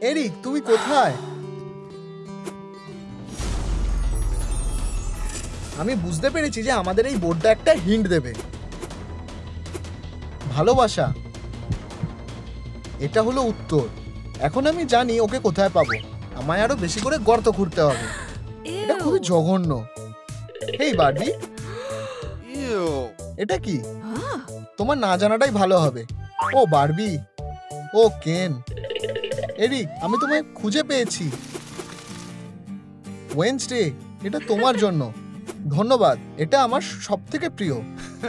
Eric, তুমি কোথায়? আমি বুঝতে পেরেছি যে আমাদের এই বোর্ডটা একটা হিন্ট দেবে। ভালোবাসা, এটা হলো উত্তর। এখন আমি জানি ওকে কোথায় পাবো। আমায় আরো বেশি করে গর্ত খুঁড়তে হবে। এটা খুবই জঘন্য। হেই বার্বি, এটা কি? তোমার না জানাটাই ভালো হবে। ও বার্বি, ও কেন, এরিক, আমি তোমায় খুঁজে পেয়েছি। ওয়েডনেসডে, এটা তোমার জন্য। ধন্যবাদ, এটা আমার সবথেকে প্রিয়।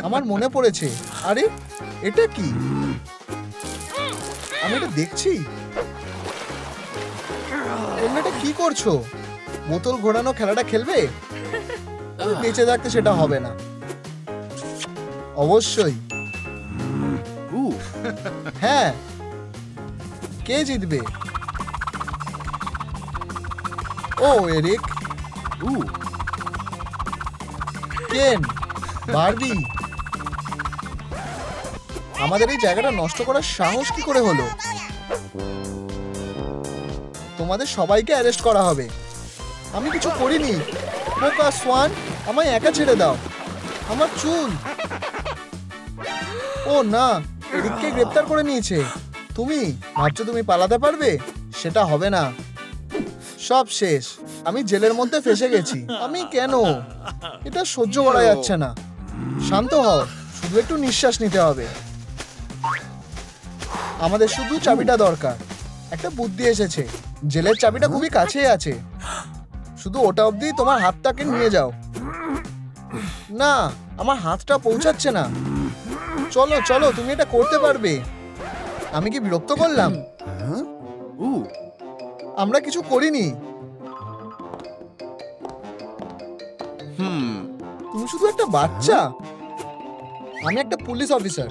আমার মনে পড়েছে। আরে এটা কি? আমি এটা দেখছি। তোমরা এটা কি করছো? বোতল ঘোরানো খেলাটা খেলবে? বেঁচে থাকতে সেটা হবে না। অবশ্যই। হ্যাঁ, কে জিতবে? ও এরিক, কেন, বারবি, আমাদের এই জায়গাটা নষ্ট করার সাহস কি করে হলো? তোমাদের সবাইকে অ্যারেস্ট করা হবে। আমি কিছু করিনি। বোকা সোয়ান, আমায় একা ছেড়ে দাও। আমার চুল। ও না, এরিককে গ্রেপ্তার করে নিয়েছে। তুমি ভাবছো তুমি পালাতে পারবে? সেটা হবে না। সব শেষ। আমি জেলের মধ্যে ফেসে গেছি। আমি কেন? এটা সহ্য করা যাচ্ছে না। শান্ত হও, শুধু একটু নিঃশ্বাস নিতে হবে। আমাদের শুধু চাবিটা দরকার। একটা বুদ্ধি এসেছে। জেলের চাবিটা খুবই কাছেই আছে। শুধু ওটা অবধি তোমার হাতটাকে নিয়ে যাও। না, আমার হাতটা পৌঁছাচ্ছে না। চলো চলো, তুমি এটা করতে পারবে। আমি কি বিরক্ত করলাম? আমরা কিছু করিনি। তুমি শুধু একটা বাচ্চা। আমি একটা পুলিশ অফিসার।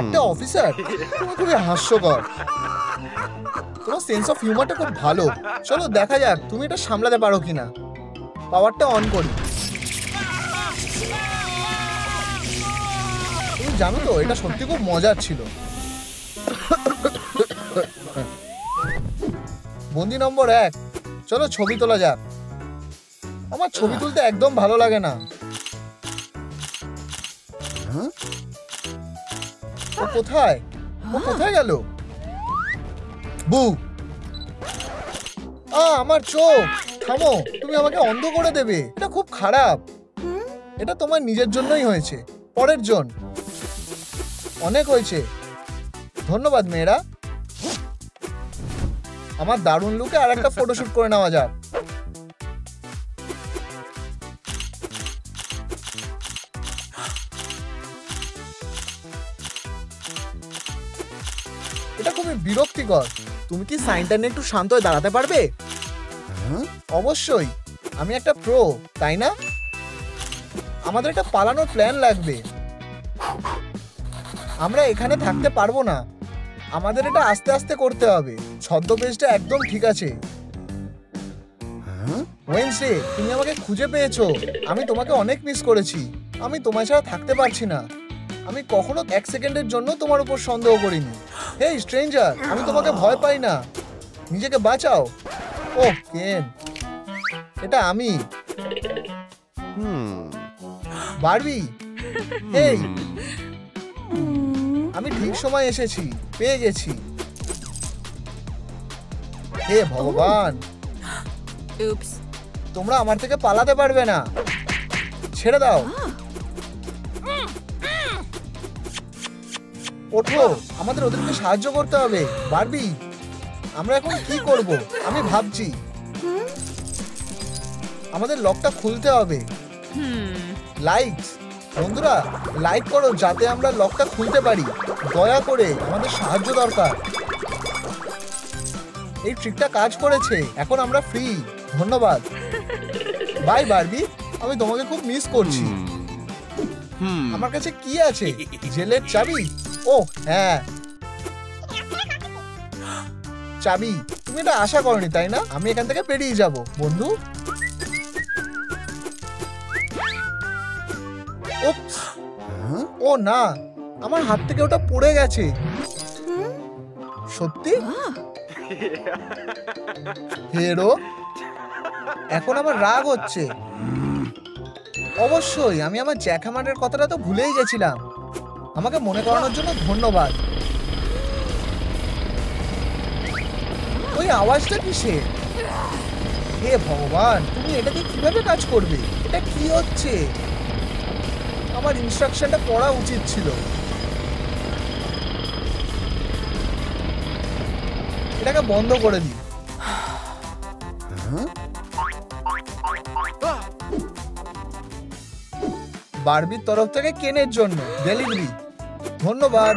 একটা অফিসার? তুমি খুবই হাস্যকর। তোমার সেন্স অফ হিউমারটা খুব ভালো। চলো দেখা যাক তুমি এটা সামলাতে পারো কিনা। পাওয়ারটা অন করি। তুমি জানো তো, এটা সত্যি খুব মজার ছিল। বন্দি নম্বর 1, চলো ছবি তোলা যাক। আমার ছবি তুলতে একদম ভালো লাগে না। ও কোথায়? ও কোথায় গেল? বু, আমার চোখ। থামো, তুমি আমাকে অন্ধ করে দেবে। এটা খুব খারাপ। এটা তোমার নিজের জন্যই হয়েছে। পরের জন। অনেক হয়েছে। ধন্যবাদ মেয়েরা। আমার দারুণ লুকে আর একটা ফটোশুট করে নেওয়া যাক। এটা খুবই বিরক্তিকর। তুমি কি সাইনটা নিয়ে একটু শান্ত হয়ে দাঁড়াতে পারবে? অবশ্যই, আমি একটা প্রো, তাই না? আমাদের একটা পালানোর প্ল্যান লাগবে। আমরা এখানে থাকতে পারবো না। আমাদের এটা আস্তে আস্তে করতে হবে। ছদ্মবেশটা একদম ঠিক আছে। ওয়েডনেসডে, তুমি আমাকে খুঁজে পেয়েছো। আমি তোমাকে অনেক মিস করেছি। আমি তোমার ছাড়া থাকতে পারছি না। আমি কখনো 1 সেকেন্ডের জন্য তোমার উপর সন্দেহ করিনি। হেই স্ট্রেঞ্জার, আমি তোমাকে ভয় পাই না। নিজেকে বাঁচাও। ওহ কেন, এটা আমি। বারবি, হেই, আমি ঠিক সময় এসেছি। পেয়ে গেছি। হে ভগবান, তোমরা আমার থেকে পালাতে পারবে না। ছেড়ে দাও। ওঠো, আমাদের ওদেরকে সাহায্য করতে হবে। বারবি, আমরা এখন কি করব? আমি ভাবছি। আমাদের লকটা খুলতে হবে। লাইটস, বন্ধুরা লাইট করো যাতে আমরা লকটা খুলতে পারি। দয়া করে, আমাদের সাহায্য দরকার। এই ট্রিকটা কাজ করেছে। এখন আমরা ফ্রি। ধন্যবাদ। বাই বারবি, আমি তোমাকে খুব মিস করছি। আমার কাছে কি আছে? জেলের চাবি? ও হ্যাঁ, চাবি। তুমি এটা আশা করনি তাই না? আমি এখান থেকে বেরিয়ে যাব বন্ধু। ও না, আমার হাত থেকে ওটা পড়ে গেছে। সত্যি? হিরো, এখন আমার রাগ হচ্ছে। অবশ্যই, আমি আমার জ্যাকহ্যামারের কথাটা তো ভুলেই গেছিলাম। আমাকে মনে করানোর জন্য ধন্যবাদ। ওই আওয়াজটা কিসের? হে ভগবান, তুমি এটাকে কিভাবে কাজ করবে? এটা কি হচ্ছে? আমার ইনস্ট্রাকশনটা পড়া উচিত ছিল। এটাকে বন্ধ করে দিই। বারবির তরফ থেকে কেনের জন্য ডেলিভারি। ধন্যবাদ।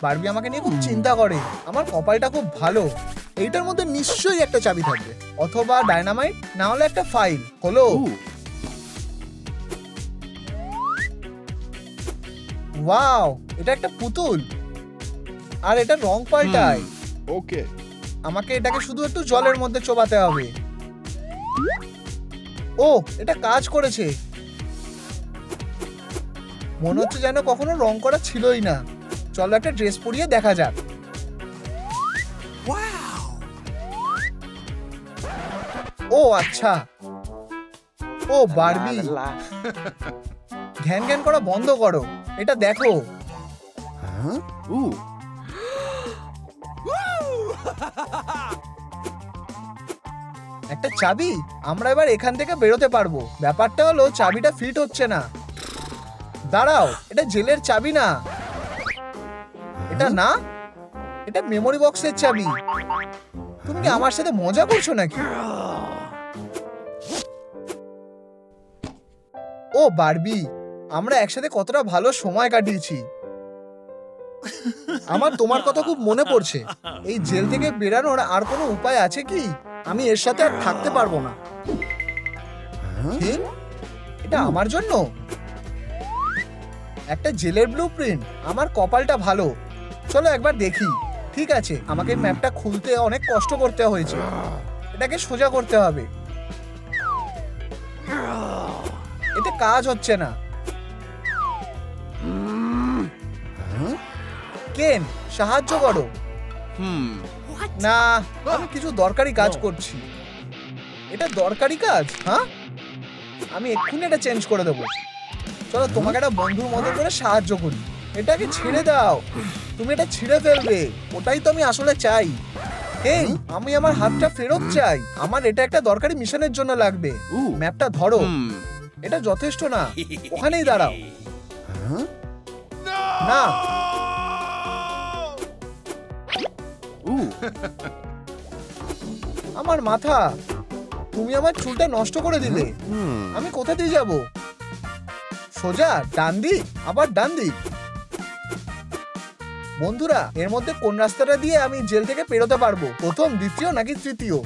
বারবি আমাকে নিয়ে খুব চিন্তা করে। আমার কপালটা খুব ভালো। এইটার মধ্যে নিশ্চয়ই একটা চাবি থাকবে, অথবা ডায়নামাইট, না হলে একটা ফাইল। হলো। ওয়াও, এটা একটা পুতুল, আর এটা রং পাল্টায়। ওকে, আমাকে এটাকে শুধু একটু জলের মধ্যে চোবাতে হবে। ও, এটা কাজ করেছে। মনে হচ্ছে যেন কখনো রং করা ছিলই না। চলো একটা ড্রেস পরিয়ে দেখা যাক। ও আচ্ছা। ও বারবি, ঘ্যান ঘ্যান করা বন্ধ করো। এটা দেখো। একটা চাবি। আমরা এবার এখান থেকে বেরোতে পারবো। ব্যাপারটা হলো চাবিটা ফিট হচ্ছে না। দাঁড়াও, এটা জেলের চাবি না। এটা না, এটা মেমোরি বক্সের চাবি। তুমি কি আমার সাথে মজা করছো নাকি? ও বারবি, আমরা একসাথে কতটা ভালো সময় কাটিয়েছি। আমার তোমার কথা খুব মনে পড়ছে। এই জেল থেকে বেরানোর আর কোনো উপায় আছে কি? আমি এর সাথে আর থাকতে পারবো না। এটা আমার জন্য একটা জেলের ব্লুপ্রিন্ট। আমার কপালটা ভালো। চলো একবার দেখি। ঠিক আছে, আমাকে ম্যাপটা খুলতে অনেক কষ্ট করতে হয়েছে। এটাকে সোজা করতে হবে। এতে কাজ হচ্ছে না। কেন, সাহায্য করো। না, আমি কিছু দরকারি কাজ করছি। এটা দরকারি কাজ? হ্যাঁ, আমি এক্ষুনি এটা চেঞ্জ করে দেবো। চলো তোমাকে একটা বন্ধুর মতো করে সাহায্য করি। এটাকে ছেড়ে দাও। তুমি এটা ছিঁড়ে ফেলবে। ওটাই তো আমি আসলে চাই। এই, আমি আমার হাতটা ফেরত চাই। আমার এটা একটা দরকারি মিশনের জন্য লাগবে। ম্যাপটা ধরো। এটা যথেষ্ট না, ওখানেই দাঁড়াও। না, আমার মাথা। তুমি আমার চুলটা নষ্ট করে দিলে। আমি কোথা দিয়ে যাব? সোজা ডান দিক, আবার ডান দিক। বন্ধুরা, এর মধ্যে কোন রাস্তাটা দিয়ে আমি জেল থেকে বেরোতে পারবো? প্রথম, দ্বিতীয় নাকি তৃতীয়?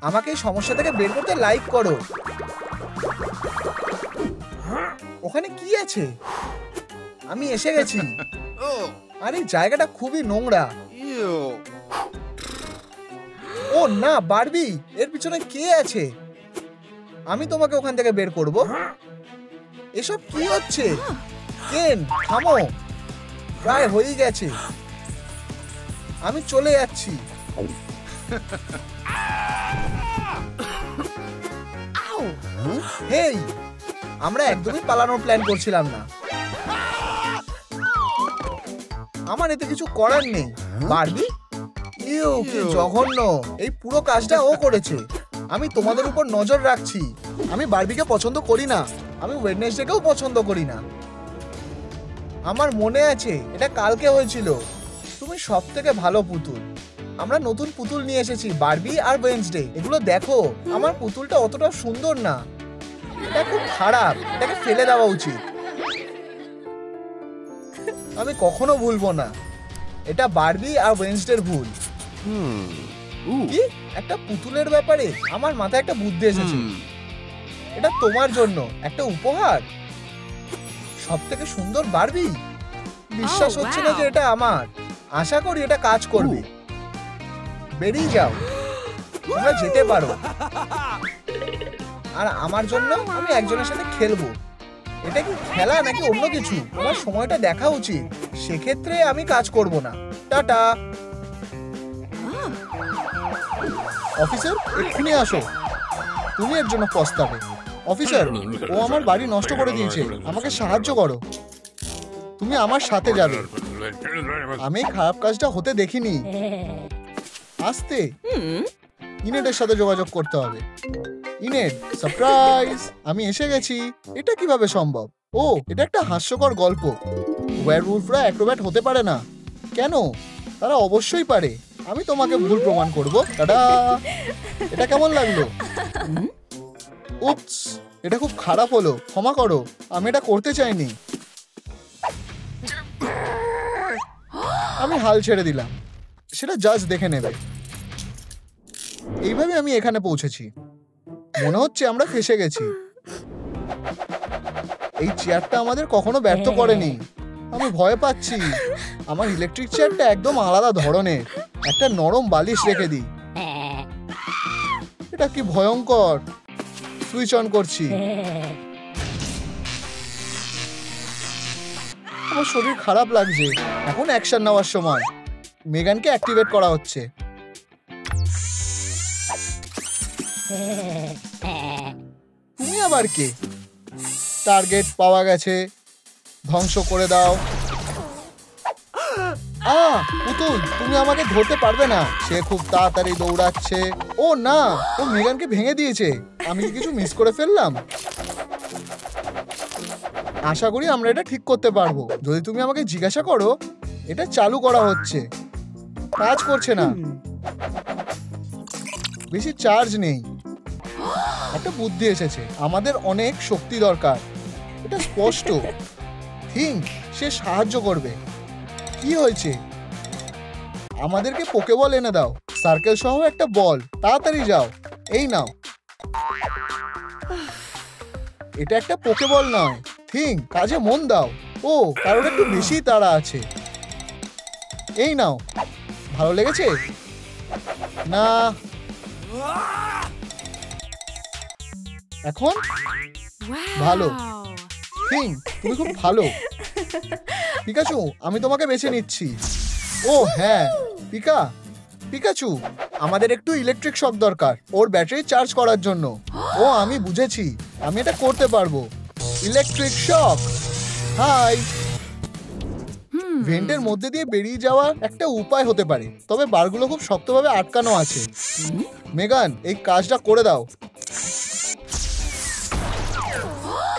আমাকে এই সমস্যা থেকে বের করতে লাইক করো। ওখানে কি আছে? আমি এসে গেছি। আরে জায়গাটা খুবই নোংরা। ও না, বারবি, এর পিছনে কে আছে? আমি তোমাকে ওখান থেকে বের করব। এসব কি হচ্ছে? কেন, থামো। প্রায় হয়ে গেছে। আমি চলে যাচ্ছি। হেই, আমরা একদমই পালানোর প্ল্যান করছিলাম না। আমার এতে কিছু করার নেই। বারবি, ইউ কি জঘন্য। এই পুরো কাজটা ও করেছে। আমি তোমাদের উপর নজর রাখছি। আমি বারবিকে পছন্দ করি না। আমি ওয়েডনেসডেকেও পছন্দ করি না। আমার মনে আছে, এটা কালকে হয়েছিল। তুমি সব থেকে ভালো পুতুল। আমরা নতুন পুতুল নিয়ে এসেছি, বারবি আর ওয়েডনেসডে। এগুলো দেখো। আমার পুতুলটা অতটা সুন্দর না। এটা খুব খারাপ। এটাকে ফেলে দেওয়া উচিত। আমি কখনো ভুলবো না। এটা বারবি আর ওয়েডনেসডের ভুল। কি একটা পুতুলের ব্যাপারে আমার মাথায় একটা বুদ্ধি এসেছে। এটা তোমার জন্য একটা উপহার। সব থেকে সুন্দর বারবি। বিশ্বাস হচ্ছে না যে এটা আমার। আশা করি এটা কাজ করবে। বেরিয়ে যাও, তোমরা যেতে পারো। আর আমার জন্য আমি একজনের সাথে খেলবো। এটা কি খেলা নাকি অন্য কিছু? আমার সময়টা দেখা উচিত। সেক্ষেত্রে আমি কাজ করব না। টাটা। অফিসার, এক্ষুনি আসো। তুমি এর জন্য পস্তাবে। অফিসার, ও আমার বাড়ি নষ্ট করে দিয়েছে। আমাকে সাহায্য করো। তুমি আমার সাথে যাবে। আমি খারাপ কাজটা হতে দেখিনি। আস্তে। ইনেটের সাথে যোগাযোগ করতে হবে। ইনেট, সারপ্রাইজ, আমি এসে গেছি। এটা কিভাবে সম্ভব? ও, এটা একটা হাস্যকর গল্প। ওয়্যারউলফরা অ্যাক্রোব্যাট হতে পারে না। কেন? তারা অবশ্যই পারে। আমি তোমাকে ভুল প্রমাণ করব। টাটা। এটা কেমন লাগলো? উপস, এটা খুব খারাপ হলো। ক্ষমা করো, আমি এটা করতে চাইনি। আমি হাল ছেড়ে দিলাম। সেটা জাজ দেখে নেবে। এইভাবে আমি এখানে পৌঁছেছি। মনে হচ্ছে আমরা ফেসে গেছি। এই চেয়ারটা আমাদের কখনো ব্যর্থ করেনি। আমি ভয় পাচ্ছি। আমার ইলেকট্রিক চেয়ারটা একদম আলাদা ধরনের। একটা নরম বালিশ রেখে দিই। এটা কি ভয়ঙ্কর। সুইচ অন করছি। আমার শরীর খারাপ লাগছে। এখন অ্যাকশন নেওয়ার সময়। মেগানকে অ্যাক্টিভেট করা হচ্ছে। তুমি আবার কে? টার্গেট পাওয়া গেছে। ধ্বংস করে দাও। পুতুল, তুমি আমাকে ধরতে পারবে না। সে খুব তাড়াতাড়ি দৌড়াচ্ছে। ও না, ও মেগানকে ভেঙে দিয়েছে। আমি কি কিছু মিস করে ফেললাম? আশা করি আমরা এটা ঠিক করতে পারবো। যদি তুমি আমাকে জিজ্ঞাসা করো, এটা চালু করা হচ্ছে। কাজ করছে না। বেশি চার্জ নেই। একটা বুদ্ধি এসেছে। আমাদের অনেক শক্তি দরকার। এটা স্পষ্ট। থিঙ্ক, সে সাহায্য করবে। কি হয়েছে? আমাদেরকে পোকেবল এনে দাও। সার্কেল সহ একটা বল। তাড়াতাড়ি যাও। এই নাও। এটা একটা পোকেবল নয়। থিঙ্ক, কাজে মন দাও। ও, কারণ একটু বেশি তাড়া আছে। এই নাও। ভালো লেগেছে? না। এখন ভালো। থিঙ্ক, তুমি খুব ভালো। পিকাচু, আমি তোমাকে বেছে নিচ্ছি। ও হ্যাঁ, পিকাচু, আমাদের একটু ইলেকট্রিক শক দরকার ওর ব্যাটারি চার্জ করার জন্য। ও, আমি বুঝেছি। আমি এটা করতে পারবো। Electric shock. হাই। ভেন্টের মধ্যে দিয়ে বেরিয়ে যাওয়া একটা উপায় হতে পারে, তবে বারগুলো খুব শক্তভাবে আটকানো আছে। মেগান, এই কাজটা করে দাও।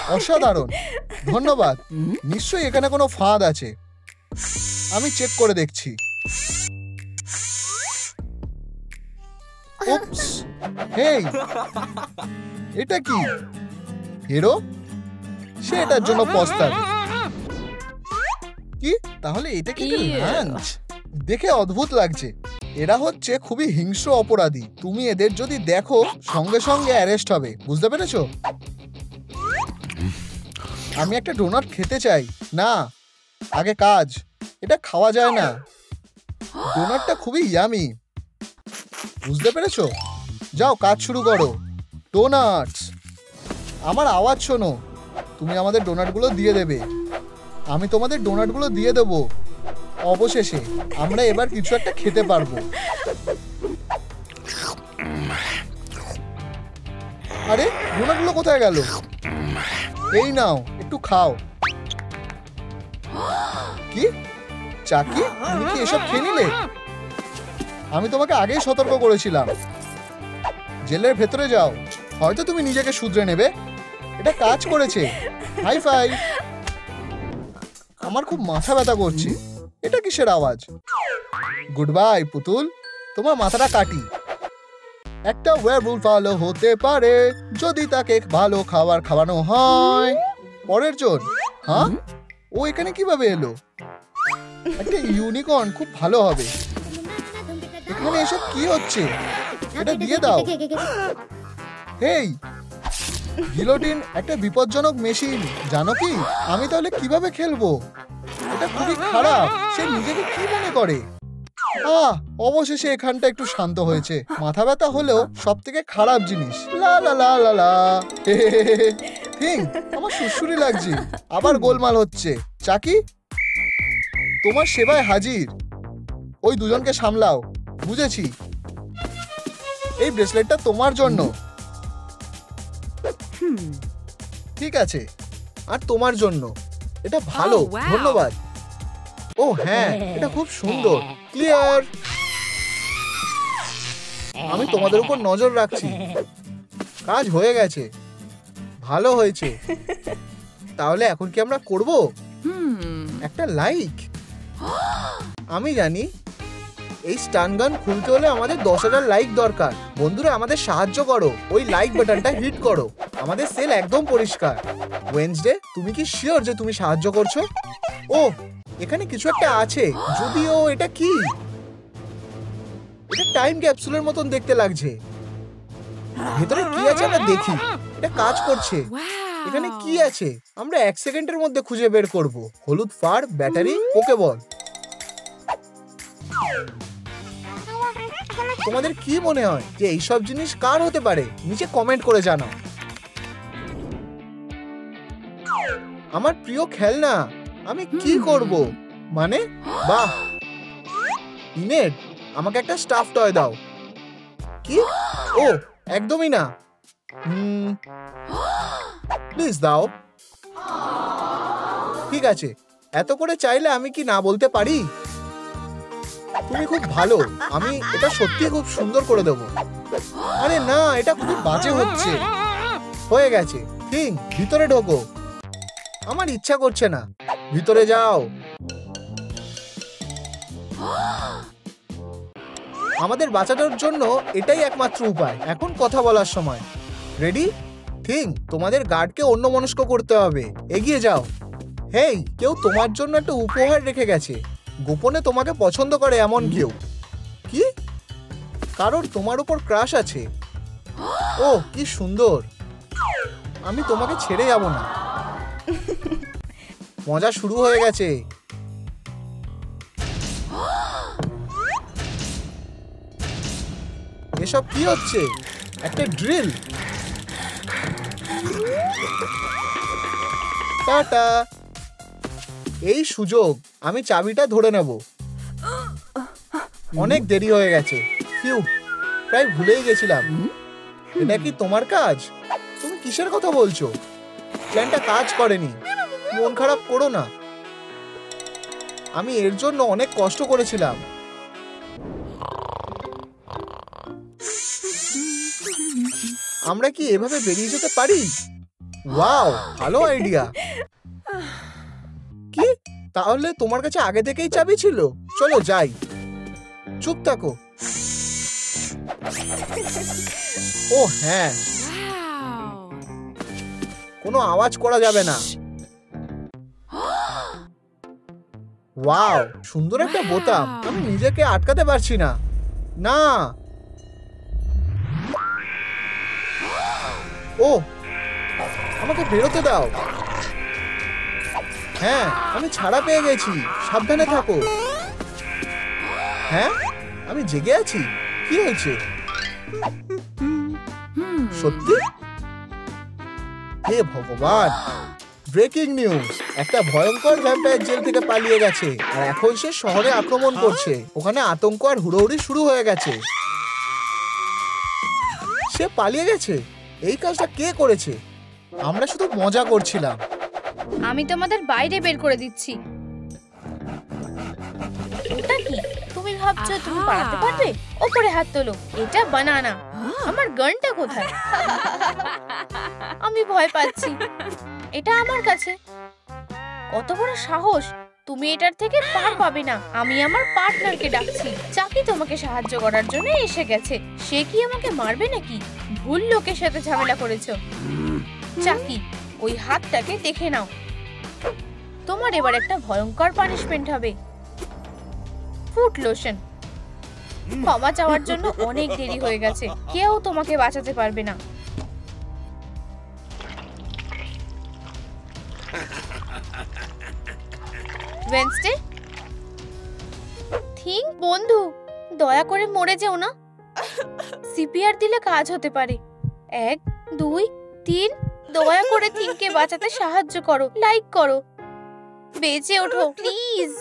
অসাধারণ, ধন্যবাদ। নিশ্চয়ই এখানে কোনো ফাঁদ আছে। আমি চেক করে দেখছি। উপস, হেই, এটা কি? হিরো? সে এটার জন্য পস্তাবে। কি? তাহলে এটা কি লাঞ্চ? দেখে অদ্ভুত লাগছে। এরা হচ্ছে খুবই হিংস্র অপরাধী। তুমি এদের যদি দেখো, সঙ্গে সঙ্গে অ্যারেস্ট হবে। বুঝতে পেরেছো? আমি একটা ডোনাট খেতে চাই। না, আগে কাজ। এটা খাওয়া যায় না। ডোনাটটা খুবই ইয়ামি। বুঝতে পেরেছো? যাও, কাজ শুরু করো। ডোনাটস। আমার আওয়াজ শোনো। তুমি আমাদের ডোনাটগুলো দিয়ে দেবে। আমি তোমাদের ডোনাটগুলো দিয়ে দেব। অবশেষে আমরা এবার কিছু একটা খেতে পারবো। আরে, ডোনাটগুলো কোথায় গেল? এই নাও, একটু খাও। কি? চাকি, তুমি কি এসব খেয়ে নিলে? আমি তোমাকে আগেই সতর্ক করেছিলাম। জেলের ভেতরে যাও। হয়তো তুমি নিজেকে শুধরে নেবে। এটা কাজ করেছে। Hi fi. আমার খুব মাথা ব্যথা করছে। এটা কিসের আওয়াজ? গুড বাই পুতুল, তোমার মাথাটা কাটি। একটা ওয়্যারউলফ ভালো হতে পারে যদি তাকে ভালো খাবার খাওয়ানো হয়। পরের জন। হ্যাঁ, ও এখানে কিভাবে এলো? একটা ইউনিকর্ন খুব ভালো হবে। এখানে এসব কি হচ্ছে? এটা দিয়ে দাও। হেই, গিলোটিন একটা বিপজ্জনক মেশিন, জানো কি? আমি তাহলে কিভাবে খেলবো? এটা খুবই খারাপ। সে নিজেকে কি মনে করে? অবশেষে এখানটা একটু শান্ত হয়েছে। মাথা ব্যথা হলেও সব থেকে খারাপ জিনিস। লা লা লা লা লা। থিং, আমার সুরসুরি লাগছে, আবার গোলমাল হচ্ছে। চাকি, তোমার সেবায় হাজির। ওই দুজনকে সামলাও। বুঝেছি। এই ব্রেসলেটটা তোমার জন্য। ঠিক আছে, আর তোমার জন্য। এটা ভালো, ধন্যবাদ। ও হ্যাঁ, এটা খুব সুন্দর। ক্লিয়ার। আমি তোমাদের উপর নজর রাখছি। কাজ হয়ে গেছে, ভালো হয়েছে। তাহলে এখন কি আমরা করব একটা লাইক? আমি জানি এই স্টান গান খুলতে হলে আমাদের 10,000 লাইক দরকার। বন্ধুরা, আমাদের সাহায্য করো, ওই লাইক বাটনটা হিট করো। আমাদের সেল একদম পরিষ্কার। ওয়েডনেসডে, তুমি কি শিওর যে তুমি সাহায্য করছো? ও, এখানে কিছু একটা আছে, যদিও এটা কি? এটা টাইম ক্যাপসুলের মতন দেখতে লাগছে। ভেতরে কি আছে আমরা দেখি। এটা কাজ করছে। এখানে কি আছে আমরা 1 সেকেন্ডের মধ্যে খুঁজে বের করব। হলুদ ফার, ব্যাটারি, পোকেবল। তোমাদের কি মনে হয় যে এইসব জিনিস কার হতে পারে? নিচে কমেন্ট করে জানাও। আমার প্রিয় খেলনা। আমি কি করব? মানে, বাহ, ইনেট, আমাকে একটা স্টাফ টয় দাও। কি? ও, একদমই না। প্লিজ দাও। ঠিক আছে, এত করে চাইলে আমি কি না বলতে পারি? তুমি খুব ভালো। আমি এটা সত্যি খুব সুন্দর করে দেব। আরে না, এটা খুব বাজে হচ্ছে। হয়ে গেছে। ঠিক, ভিতরে ঢোকো। আমার ইচ্ছা করছে না। ভিতরে যাও। আমাদের বাঁচানোর জন্য এটাই একমাত্র উপায়। এখন কথা বলার সময়। রেডি? ঠিক, তোমাদের গার্ডকে অন্যমনস্ক করতে হবে। এগিয়ে যাও। হেই, কেউ তোমার জন্য একটা উপহার রেখে গেছে। গোপনে তোমাকে পছন্দ করে এমন কেউ। কি? কারোর তোমার উপর ক্রাশ আছে। ও, কি সুন্দর। আমি তোমাকে ছেড়ে যাব না। মজা শুরু হয়ে গেছে। এসব কি হচ্ছে? একটা ড্রিল। টাটা। এই সুযোগ, আমি চাবিটা ধরে নেব। অনেক দেরি হয়ে গেছে। ফিউ, প্রায় ভুলেই গেছিলাম। এটা কি তোমার কাজ? তুমি কিসের কথা বলছো? প্ল্যানটা কাজ করেনি। মন খারাপ করো না। আমি এর জন্য অনেক কষ্ট করেছিলাম। আমরা কি এভাবে বেরিয়ে যেতে পারি? ওয়াও, ভালো আইডিয়া। কি? তাহলে তোমার কাছে আগে থেকেই চাবি ছিল? চলো যাই। চুপ থাকো। ও হ্যাঁ, কোনো আওয়াজ করা যাবে না। ওয়াও, সুন্দর একটা বোতাম। আমি নিজেকে আটকাতে পারছি না। না। ও, আমাকে বেরোতে দাও। হ্যাঁ, আমি ছাড়া পেয়ে গেছি। সাবধানে থাকো। হ্যাঁ, আমি জেগে আছি। কি হয়েছে? সত্যি? হে ভগবান! ব্রেকিং নিউজ, একটা ভয়ঙ্কর ভ্যাম্পায়ার জেল থেকে পালিয়ে গেছে আর এখন সে শহরে আক্রমণ করছে। ওখানে আতঙ্ক আর হুড়োহুড়ি শুরু হয়ে গেছে। সে পালিয়ে গেছে? এই কাজটা কে করেছে? আমরা শুধু মজা করছিলাম। আমি তোমাদের বাইরে বের করে দিচ্ছি। এটা কি? তুমি ভাবছো তুমি পালাতে পারবে? ওপরে হাত তোলো। এটা বানানা। আমার গানটা কোথায়? আমি ভয় পাচ্ছি। এটা আমার কাছে। কত বড় সাহস! তুমি এটার থেকে পার পাবে না। আমি আমার পার্টনারকে ডাকছি। চাকি তোমাকে সাহায্য করার জন্য এসে গেছে। সে কি আমাকে মারবে নাকি? ভুল লোকের সাথে ঝামেলা করেছো। চাকি, ওই হাতটাকে দেখে নাও। তোমার এবার একটা ভয়ঙ্কর পানিশমেন্ট হবে। Foot lotion. ক্ষমা চাওয়ার জন্য অনেক দেরি হয়ে গেছে। কেউ তোমাকে বাঁচাতে পারবে না। ওয়েডনেসডে, থিং বন্ধু, দয়া করে মরে যেও না। সিপিআর দিলে কাজ হতে পারে। 1, 2, 3। দয়া করে থিংকে বাঁচাতে সাহায্য করো, লাইক করো, বেঁচে ওঠো প্লিজ।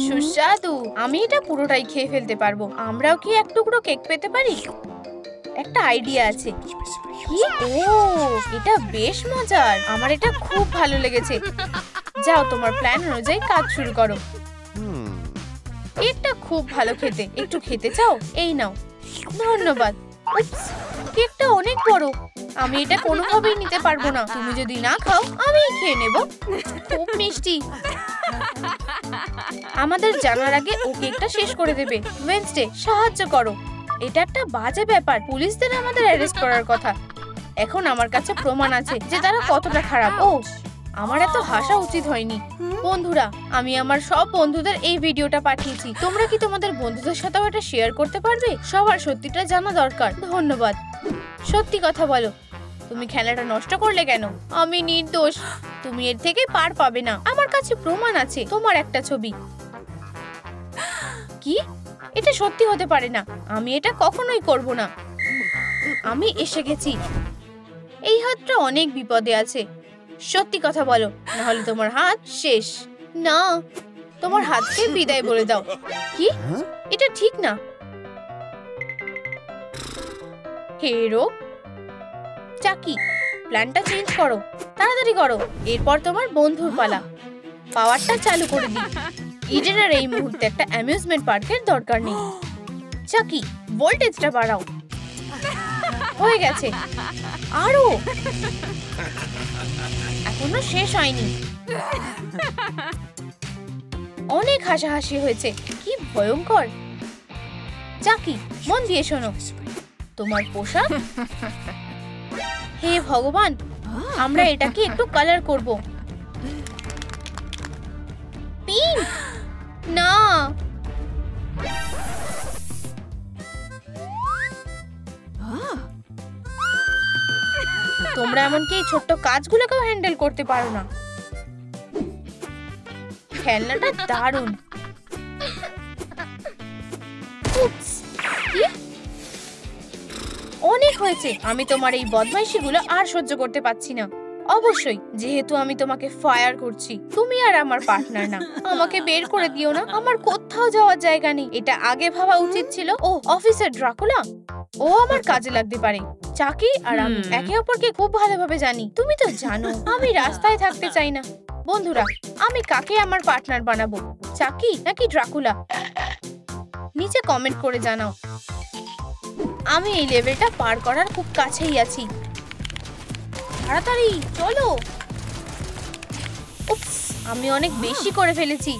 সুস্বাদু। আমি এটা পুরোটাই খেয়ে ফেলতে পারবো। আমরাও কি এক টুকরো কেক পেতে পারি? একটা আইডিয়া আছে। কি? ও, এটা বেশ মজার। আমার এটা খুব ভালো লেগেছে। যাও, তোমার প্ল্যান অনুযায়ী কাজ শুরু করো। কেকটা খুব ভালো খেতে। একটু খেতে চাও? এই নাও। ধন্যবাদ। উপস, কেকটা অনেক বড়। আমি এটা কোনোভাবেই নিতে পারবো না। তুমি যদি না খাও, আমিই খেয়ে নেব। খুব মিষ্টি। আমাদের জানার আগে ও কেকটা শেষ করে দেবে। ওয়েডনেসডে, সাহায্য করো। এটা একটা বাজে ব্যাপার। পুলিশদের আমাদের অ্যারেস্ট করার কথা। এখন আমার কাছে প্রমাণ আছে যে তারা কতটা খারাপ। ও, আমার এত হাসা উচিত হয়নি। বন্ধুরা, আমি আমার সব বন্ধুদের এই ভিডিওটা পাঠিয়েছি। তোমরা কি তোমাদের বন্ধুদের সাথেও এটা শেয়ার করতে পারবে? সবার সত্যিটা জানা দরকার। ধন্যবাদ। সত্যি কথা বলো, তুমি খেলাটা নষ্ট করলে কেন? আমি নির্দোষ। তুমি এর থেকে পার পাবে না। আমার কাছে প্রমাণ আছে। তোমার একটা ছবি। কি? এটা সত্যি হতে পারে না। আমি এটা কখনোই করব না। আমি এসে গেছি। এই হাতটা অনেক বিপদে আছে। সত্যি কথা বলো, না হলে তোমার হাত শেষ। না, তোমার হাতকে বিদায় বলে দাও। কি? এটা ঠিক না। হেরো, চাকি, প্ল্যানটা চেঞ্জ করো, তাড়াতাড়ি করো। এরপর তোমার বন্ধুর পালা। পাওয়ারটা চালু করে দিই। ইডেনের এই মুহূর্তে একটা অ্যামিউজমেন্ট পার্কের দরকার নেই। চাকি, ভোল্টেজটা বাড়াও। হয়ে গেছে। আরো। এখনো শেষ হয়নি। অনেক হাসাহাসি হয়েছে। কি ভয়ঙ্কর। চাকি, মন দিয়ে শোনো। তোমার পোশাক। হে ভগবান, আমরা এটাকে একটু কালার করব। পিঙ্ক। না, তোমরা এমনকি এই ছোট্ট কাজগুলোকেও হ্যান্ডেল করতে পারো না। খেলনাটা দারুণ। অনেক হয়েছে। আমি তোমার এই বদমাইশিগুলো আর সহ্য করতে পারছি না। অবশ্যই, যেহেতু আমি তোমাকে ফায়ার করছি, তুমি আর আমার পার্টনার না। আমাকে বের করে দিও না। আমার কোথাও যাওয়ার জায়গা নেই। এটা আগে ভাবা উচিত ছিল। ও, অফিসার ড্রাকুলা। ও আমার কাজে লাগতে পারে। চাকি আর আমি একে অপরকে খুব ভালোভাবে জানি। তুমি তো জানো আমি রাস্তায় থাকতে চাই না। বন্ধুরা, আমি কাকে আমার পার্টনার বানাবো? চাকি নাকি ড্রাকুলা? নিচে কমেন্ট করে জানাও। আমি এই লেভেলটা পার করার খুব কাছেই আছি। তাড়াতাড়ি চলো। উপস, আমি অনেক বেশি করে ফেলেছি।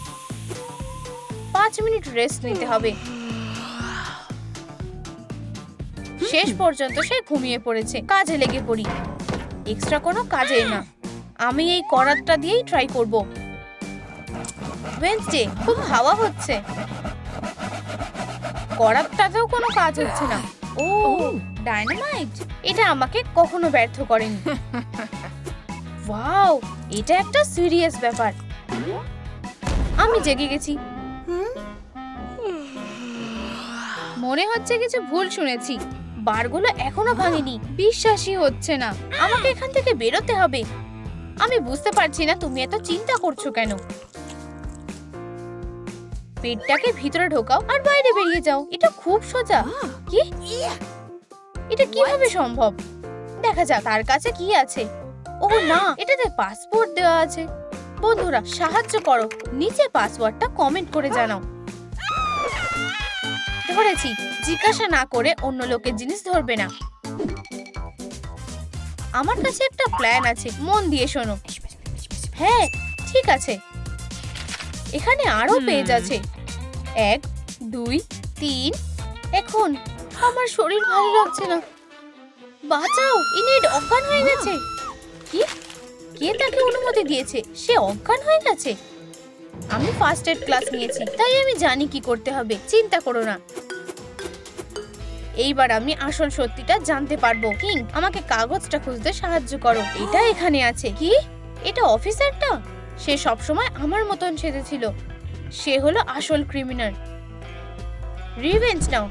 5 মিনিট রেস্ট নিতে হবে। শেষ পর্যন্ত সে ঘুমিয়ে পড়েছে। কাজে লেগে পড়ি। এক্সট্রা কোনো কাজে না। আমি এই করাতটা দিয়েই ট্রাই করব। ওয়েডনেসডে, খুব হাওয়া হচ্ছে। করাতটাতেও কোনো কাজ হচ্ছে না। ও, ডায়নামাইট। এটা আমাকে কখনো ব্যর্থ করেনি। ওয়াও, এটা একটা সিরিয়াস ব্যাপার। আমি জেগে গেছি। মনে হচ্ছে কিছু ভুল শুনেছি। বারগুলো এখনো ভাঙেনি। বিশ্বাসই হচ্ছে না। আমাকে এখান থেকে বেরোতে হবে। আমি বুঝতে পারছি না তুমি এত চিন্তা করছো কেন। পেটটাকে ভিতরে ঢোকাও আর বাইরে বেরিয়ে যাও। এটা খুব সোজা। কি? এটা কিভাবে সম্ভব? দেখা যাক তার কাছে কি আছে। ও না, এটাতে পাসপোর্ট দেওয়া আছে। বন্ধুরা, সাহায্য করো। নিচে পাসওয়ার্ডটা কমেন্ট করে জানাও। ধরেছি। জিজ্ঞাসা না করে অন্য লোকের জিনিস ধরবে না। আমার কাছে একটা প্ল্যান আছে। মন দিয়ে শোনো। হ্যাঁ, ঠিক আছে। এখানে আরো পেজ আছে। 1, 2, 3। এখন আমার শরীর ভালো লাগছে না। বাঁচাও, ইনেড অজ্ঞান হয়ে গেছে। কি? কে তাকে অনুমতি দিয়েছে? সে অজ্ঞান হয়ে গেছে। আমি ফার্স্ট এড ক্লাস নিয়েছি, তাই আমি জানি কি করতে হবে। চিন্তা করো না। এইবার আমি আসল সত্যিটা জানতে পারবো। কিং, আমাকে কাগজটা খুঁজতে সাহায্য করো। এটা এখানে আছে। কি? এটা অফিসারটা? সে সবসময় আমার মতন সেজেছিল। সে হলো আসল ক্রিমিনাল। রিভেঞ্জ নাও।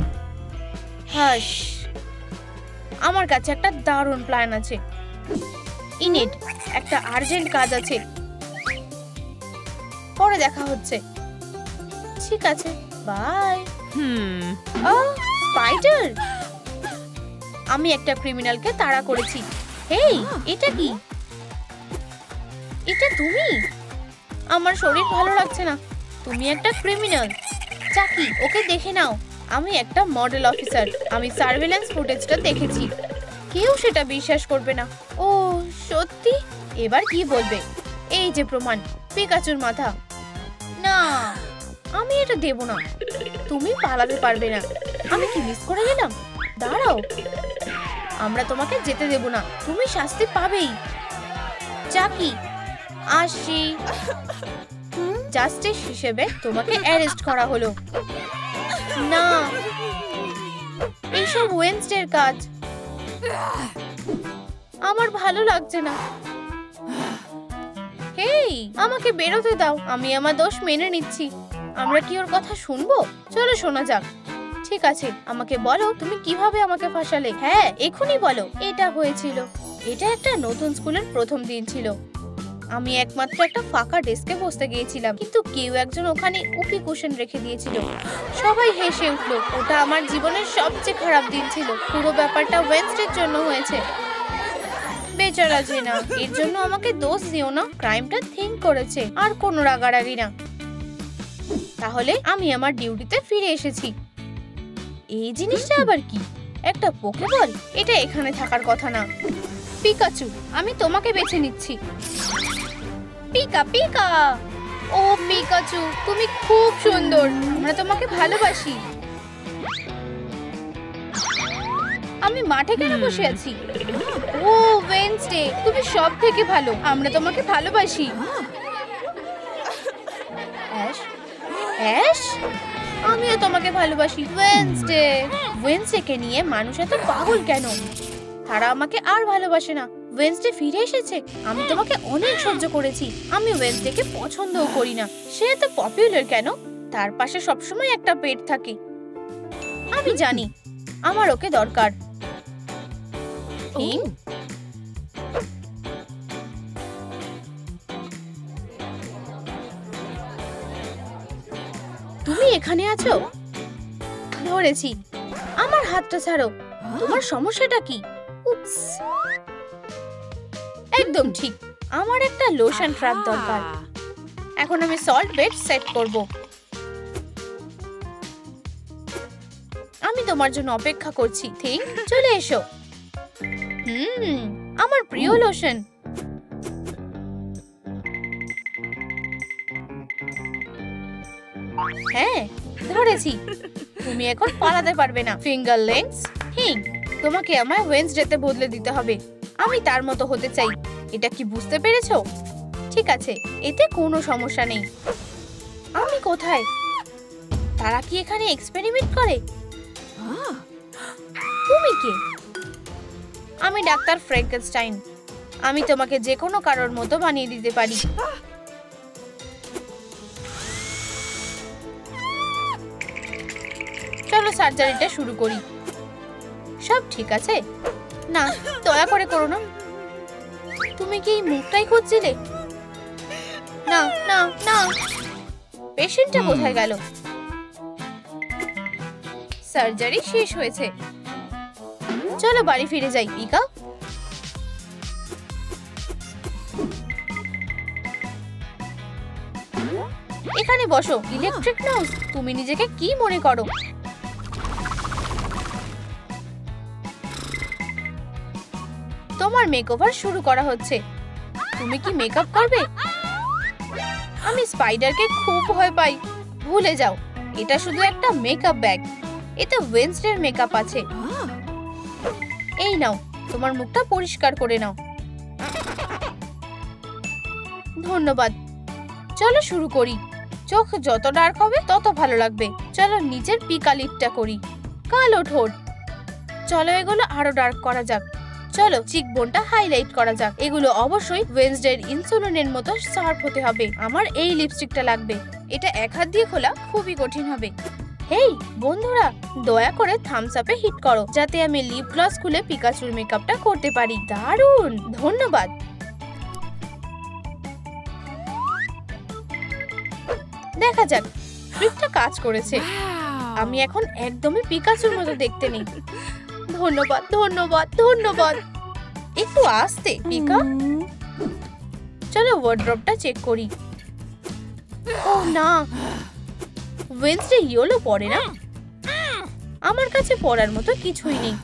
হাস। আমার কাছে একটা দারুণ প্ল্যান আছে। ইনেট, একটা আর্জেন্ট কাজ আছে, পরে দেখা হচ্ছে। ঠিক আছে, বাই। স্পাইডার, আমি একটা ক্রিমিনালকে তাড়া করেছি। হেই, এটা কি? এটা তুমি? আমার শরীর ভালো লাগছে না। তুমি একটা ক্রিমিনাল। চাকি, ওকে দেখে নাও। আমি একটা মডেল অফিসার। আমি সার্ভেলেন্স ফুটেজটা দেখেছি। কেউ সেটা বিশ্বাস করবে না। ও সত্যি? এবার কি বলবে? এই যে প্রমাণ, পিকাচুর মাথা। না, আমি এটা দেব না। তুমি পালাতে পারবে না। আমি কি মিস করে গেলাম? দাঁড়াও, আমরা তোমাকে যেতে দেব না। তুমি শাস্তি পাবেই। চাকি, আসি। জাস্টিস হিসেবে তোমাকে অ্যারেস্ট করা হলো। না, এইসব ওয়েডনেসডের কাজ। আমার ভালো লাগছে না। হেই, আমাকে বেরোতে দাও। আমি আমার দোষ মেনে নিচ্ছি। আমরা কি ওর কথা শুনবো? চলো শোনা যাক। ঠিক আছে, আমাকে বলো তুমি কিভাবে আমাকে ফাঁসালে। হ্যাঁ, এখনই বলো। এটা হয়েছিল, এটা একটা নতুন স্কুলের প্রথম দিন ছিল। আমি একমাত্র একটা ফাঁকা ডেস্কে বসতে গিয়েছিলাম, কিন্তু কেউ একজন ওখানে উপি কুশন রেখে দিয়েছিল। সবাই হেসে উঠলো। ওটা আমার জীবনের সবচেয়ে খারাপ দিন ছিল। পুরো ব্যাপারটা ওয়েডনেসডের জন্য হয়েছে। বেচারা জেনা, এর জন্য আমাকে দোষ দিও না। ক্রাইমটা থিঙ্ক করেছে, আর কোনো রাগারাগি না। তাহলে আমি আমার ডিউটিতে ফিরে এসেছি। এই জিনিসটা আবার কি? একটা পোকেবল? এটা এখানে থাকার কথা না। পিকাচু, আমি তোমাকে বেছে নিচ্ছি। Pika Pika. ও পিকাচু, তুমি খুব সুন্দর। আমরা তোমাকে ভালোবাসি। আমি মাঠে কেন বসে আছি? ও ওয়েডনেসডে, তুমি সব থেকে ভালো। আমরা তোমাকে ভালোবাসি। অ্যাশ, অ্যাশ, আমিও তোমাকে ভালোবাসি। ওয়েডনেসডে, ওয়েডনেসডেকে নিয়ে মানুষ এত পাগল কেন? তারা আমাকে আর ভালোবাসে না। ওয়েডনেসডে ফিরে এসেছে। আমি তোমাকে অনেক সহ্য করেছি। আমি ওয়েডনেসডেকে পছন্দও করি না। সে এত পপুলার কেন? তার পাশে সবসময় একটা পেট থাকে। আমি জানি, আমার ওকে দরকার। তুমি এখানে আছো? ধরেছি। আমার হাতটা ছাড়ো। তোমার সমস্যাটা কি? উপস, একদম ঠিক। আমার একটা লোশন ট্র্যাপ দরকার। এখন আমি সল্ট বেড সেট করব। আমি তোমার জন্য অপেক্ষা করছি। ঠিক, চলে এসো। আমার প্রিয় লোশন। হ্যাঁ, ধরেছি। তুমি এখন পালাতে পারবে না। Finger lens. ঠিক, তোমাকে আমায় ওয়েডনেসডেতে বদলে দিতে হবে। আমি তার মতো হতে চাই। এটা কি বুঝতে পেরেছো? ঠিক আছে, এতে কোনো সমস্যা নেই। আমি কোথায়? তারা কি এখানে এক্সপেরিমেন্ট করে? তুমি কে? আমি ডাক্তার ফ্র্যাঙ্কেনস্টাইন। আমি তোমাকে যে কোনো কারোর মতো বানিয়ে দিতে পারি। চলো সার্জারিটা শুরু করি। সব ঠিক আছে? না, দয়া করে করো না। তুমি কি এই মুখটাই খুঁজছিলে? না না না, পেশেন্টটা কোথায় গেল? সার্জারি শেষ হয়েছে। চলো বাড়ি ফিরে যাই। পিকা, এখানে বসো। ইলেকট্রিক নাউস, তুমি নিজেকে কি মনে করো? তোমার মেকওভার শুরু করা হচ্ছে। তুমি কি মেকআপ করবে? আমি স্পাইডারকে খুব ভয় পাই। ভুলে যাও, এটা শুধু একটা মেকআপ ব্যাগ। এতে ওয়েডনেসডের মেকআপ আছে। এই নাও, তোমার মুখটা পরিষ্কার করে নাও। ধন্যবাদ। চলো শুরু করি। চোখ যত ডার্ক হবে তত ভালো লাগবে। চলো নিচের পিকা লিপটা করি। কালো ঠোঁট। চলো এগুলো আরো ডার্ক করা যাক। চলো চিকবোনটা হাইলাইট করা যাক। এগুলো অবশ্যই ওয়েডনেসডের ইনসুলিনের মতো শার্প হতে হবে। আমার এই লিপস্টিকটা লাগবে। এটা এক হাত দিয়ে খোলা খুবই কঠিন হবে। হেই বন্ধুরা, দয়া করে থামস আপে হিট করো যাতে আমি লিপ গ্লস খুলে পিকাচুর মেকআপটা করতে পারি। দারুণ, ধন্যবাদ। দেখা যাক ট্রিকটা কাজ করেছে। আমি এখন একদমই পিকাচুর মতো দেখতে নেই। ধন্যবাদ ধন্যবাদ ধন্যবাদ। একটু আস্তে পিকা। চলো ওয়ার্ড্রপটা চেক করি। ও না, ওয়েন্সডে ইয়েলো পরে না। আমার কাছে পরার মতো কিছুই নেই।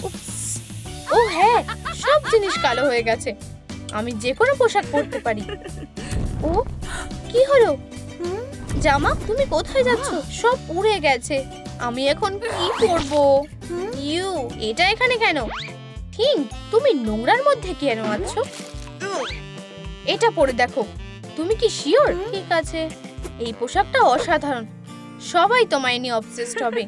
উপস। ও হ্যাঁ, সব জিনিস কালো হয়ে গেছে। আমি যে কোনো পোশাক পরতে পারি। ও কি হলো? জামা, তুমি কোথায় যাচ্ছ? সব উড়ে গেছে। আমি এখন কি করব? ইউ, এটা এখানে কেন? থিং, তুমি নোংরার মধ্যে কেন আছো? এটা পরে দেখো। তুমি কি শিওর? ঠিক আছে, এই পোশাকটা অসাধারণ। সবাই তোমায় নিয়ে অবসেসড হবে।